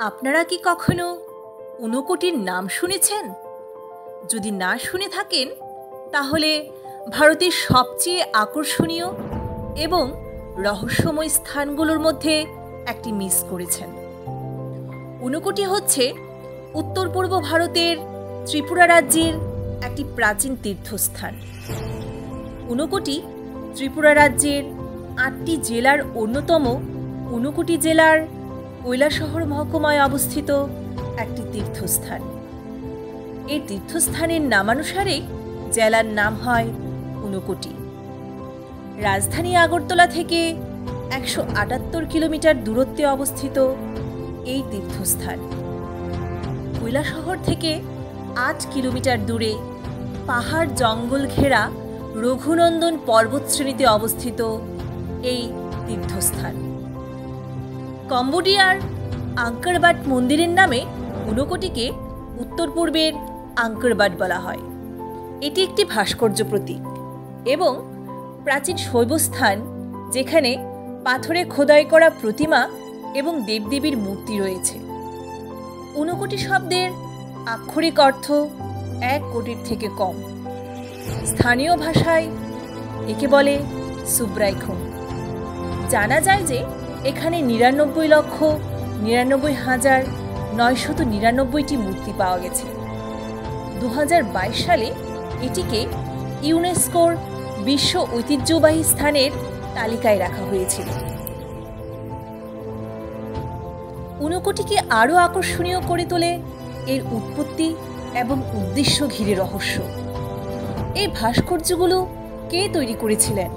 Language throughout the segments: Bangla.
আপনারা কি কখনো ঊনকোটির নাম শুনেছেন? যদি না শুনে থাকেন তাহলে ভারতের সবচেয়ে আকর্ষণীয় এবং রহস্যময় স্থানগুলোর মধ্যে একটি মিস করেছেন। ঊনকোটি হচ্ছে উত্তর পূর্ব ভারতের ত্রিপুরা রাজ্যের একটি প্রাচীন তীর্থস্থান। ঊনকোটি ত্রিপুরা রাজ্যের ৮টি জেলার অন্যতম ঊনকোটি জেলার কৈলাসহর মহকুমায় অবস্থিত একটি তীর্থস্থান। এই তীর্থস্থানের নামানুসারে জেলার নাম হয় ঊনকোটি। রাজধানী আগরতলা থেকে ১৭৮ কিলোমিটার দূরত্বে অবস্থিত এই তীর্থস্থান। কৈলাসহর থেকে ৮ কিলোমিটার দূরে পাহাড় জঙ্গল ঘেরা রঘুনন্দন পর্বতশ্রেণীতে অবস্থিত এই তীর্থস্থান। কম্বোডিয়ার আঙ্কর বাট মন্দিরের নামে ঊনকোটিকে উত্তর পূর্বের আঙ্কর বাট বলা হয়। এটি একটি ভাস্কর্য প্রতীক এবং প্রাচীন শৈবস্থান, যেখানে পাথরে খোদাই করা প্রতিমা এবং দেবদেবীর মূর্তি রয়েছে। ঊনকোটি শব্দের আক্ষরিক অর্থ ১ কোটির থেকে কম। স্থানীয় ভাষায় একে বলে সুব্রাইখুম। জানা যায় যে এখানে ৯৯,৯৯,৯৯৯টি মূর্তি পাওয়া গেছে। ২০২২ সালে এটিকে ইউনেস্কোর বিশ্ব ঐতিহ্যবাহী স্থানের তালিকায় রাখা হয়েছিল। ঊনকোটিকে আরও আকর্ষণীয় করে তোলে এর উৎপত্তি এবং উদ্দেশ্য ঘিরে রহস্য। এই ভাস্কর্যগুলো কে তৈরি করেছিলেন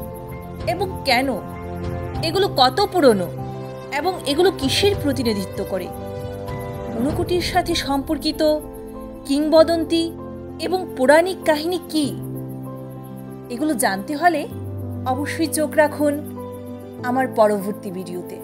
এবং কেন? এগুলো কত পুরনো এবং এগুলো কিসের প্রতিনিধিত্ব করে? ঊনকোটির সাথে সম্পর্কিত কিংবদন্তি এবং পৌরাণিক কাহিনী কি? এগুলো জানতে হলে অবশ্যই চোখ রাখুন আমার পরবর্তী ভিডিওতে।